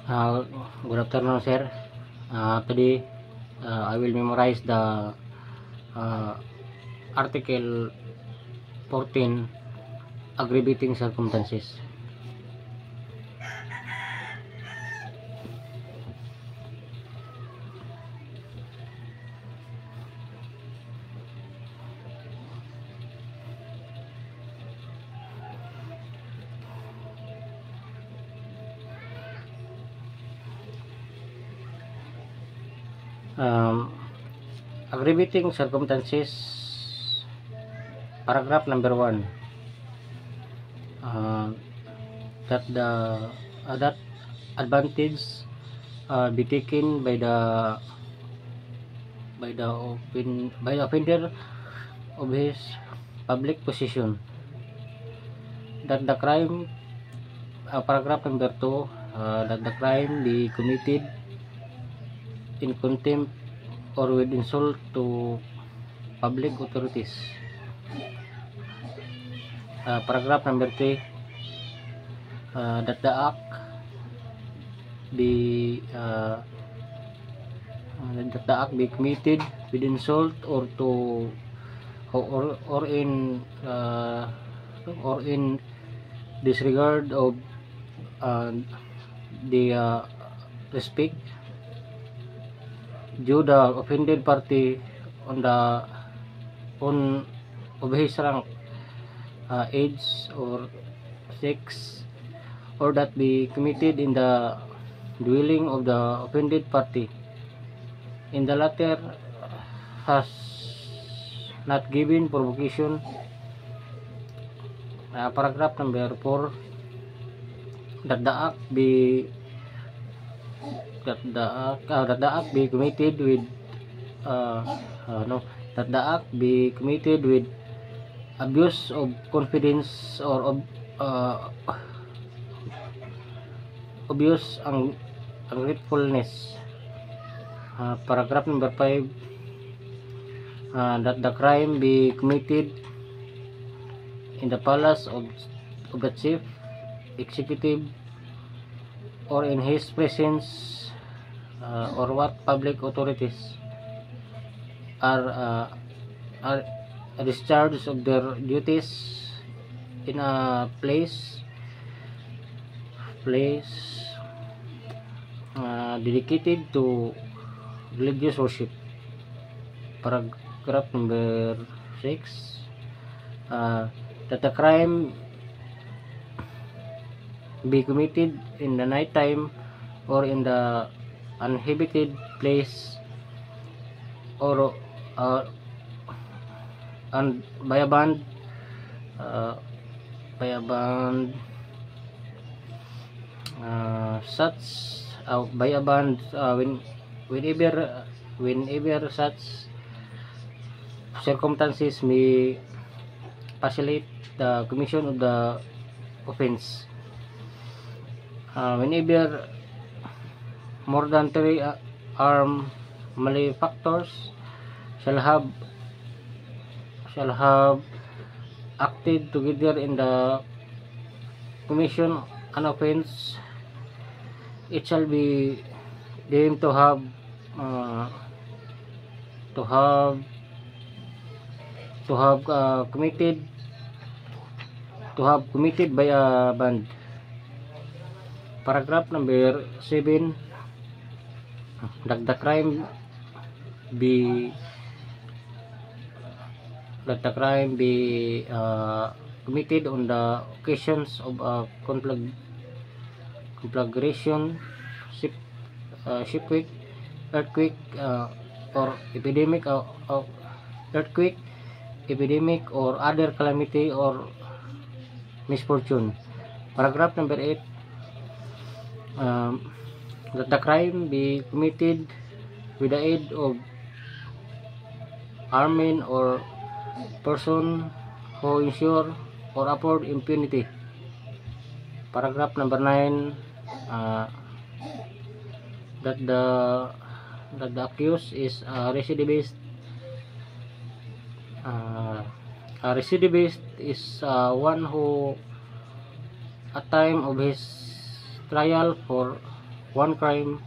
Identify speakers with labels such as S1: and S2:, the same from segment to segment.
S1: Uh, Good afternoon, sir. Today, I will memorize the uh, Article 14, aggravating circumstances. Um, Aggravating circumstances, paragraph number 1. Uh, that advantage be taken by the offender of his public position. That the crime, paragraph number 2, that the crime be committed in contempt or with insult to public authorities. Paragraph number 3, that the act be committed with insult or to or in disregard of the respect due the offended party on of his rank, age or sex, or that be committed in the dwelling of the offended party. In the latter has not given provocation. Paragraph number 4, that the act be committed with that the act be committed with abuse of confidence or of abuse ang ungratefulness. Paragraph number 5, that the crime be committed in the palace of the chief executive or in his presence, or what public authorities are discharged of their duties in a place dedicated to religious worship. Paragraph number 6, that the crime be committed in the night time or in the uninhabited place, or and by a band whenever such circumstances may facilitate the commission of the offense. Whenever more than 3 armed malefactors shall have acted together in the commission an offense, it shall be deemed to have committed by a band. Paragraph number 7, that the crime be committed on the occasions of a conflagration, shipwreck, earthquake, or epidemic or other calamity or misfortune. Paragraph number 8, that the crime be committed with the aid of armed men or person who ensure or afford impunity. Paragraph number 9, that the accused is a recidivist. A recidivist is one who at time of his trial for one crime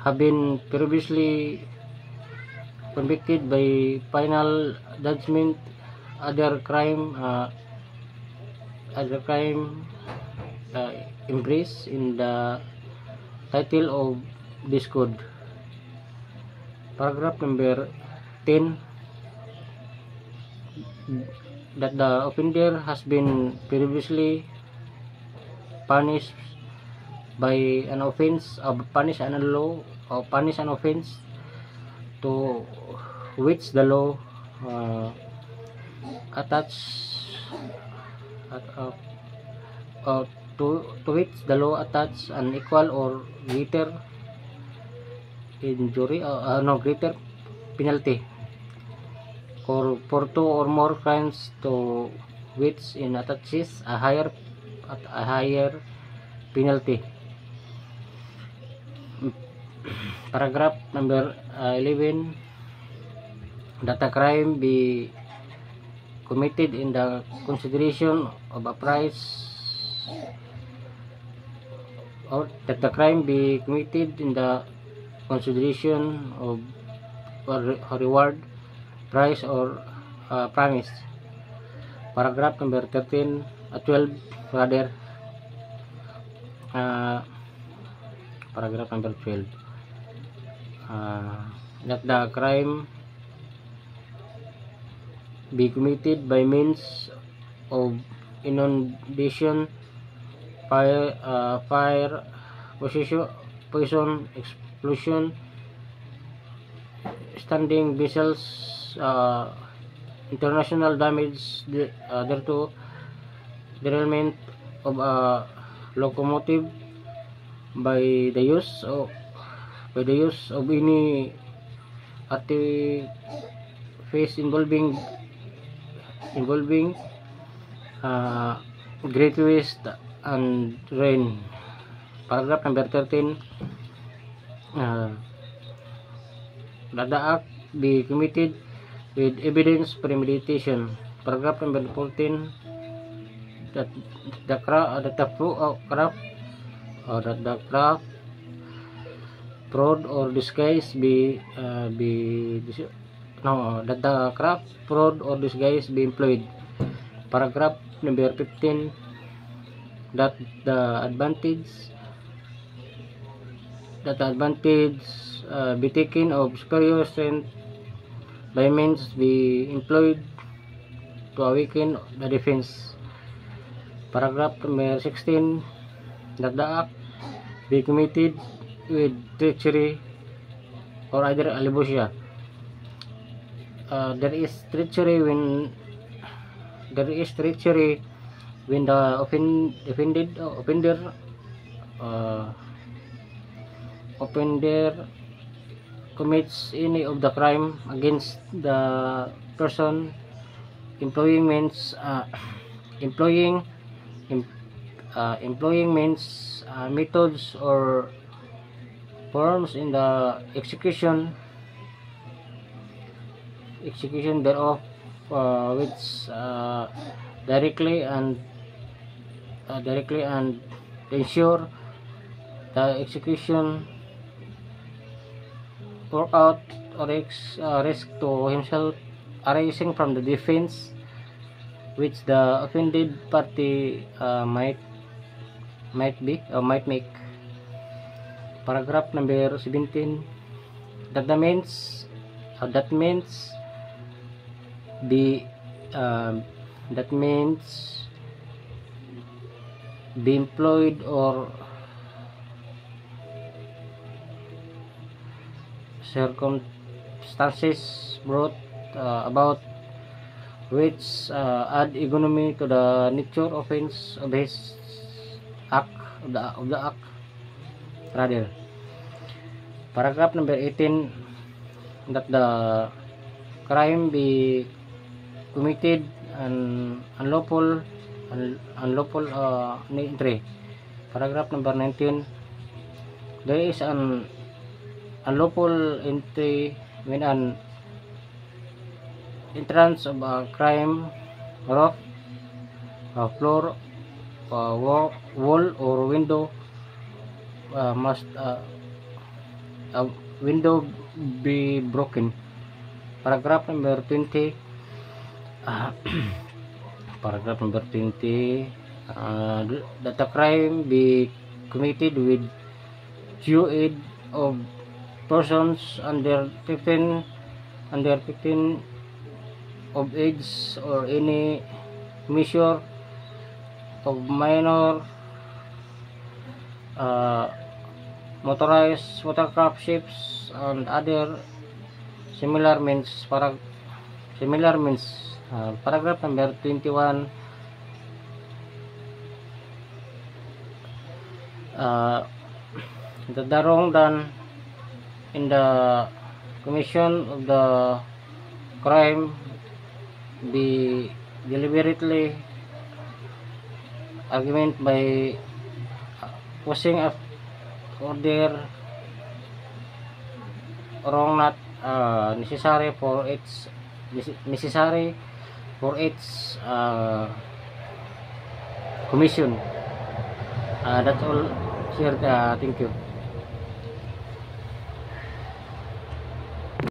S1: have been previously convicted by final judgment. Other crime embrace in the title of this code. Paragraph number 10, that the offender has been previously punished by an offense punish an offense to which the law attach to which the law attach an equal or greater injury greater penalty, or for two or more crimes to which it attaches a higher penalty. Paragraph number 11, that a crime be committed in the consideration of a price, or that the crime be committed in the consideration of a reward, price, or promise. Paragraph number 12 rather. Paragraph number 12, that the crime be committed by means of inundation, fire, poison, explosion, standing vessels, international damage thereto, derailment of a locomotive by the use of any artifice involving great waste and rain. Paragraph number 13, that the act be committed with evidence premeditation. Paragraph number 14, that the craft, fraud or disguise be employed. Paragraph number 15, that the advantage be taken of superior strength by means be employed to awaken the defense. Paragraph number 16, that the act be committed with treachery or either alibusia. There is treachery when the offender commits any of the crime against the person. Employing means methods or forms in the execution thereof, which directly and ensure the execution workout or risk to himself arising from the defense which the offended party might make. Paragraph number 17, that means be employed or circumstances brought about which add economy to the nature offense of his act of the act rather. Paragraph number 18, that the crime be committed an unlawful entry. Paragraph number 19, there is an unlawful entry when an entrance of a crime, roof, floor, wall or window must a window be broken. Paragraph number 20. Paragraph number 20. That a crime be committed with due aid of persons under 15 of age, or any measure of minor motorized watercraft ships and other similar means. Paragraph number 21. That the wrong done in the commission of the crime be deliberately argument by causing a order wrong not necessary for its commission. That's all, sir. Thank you.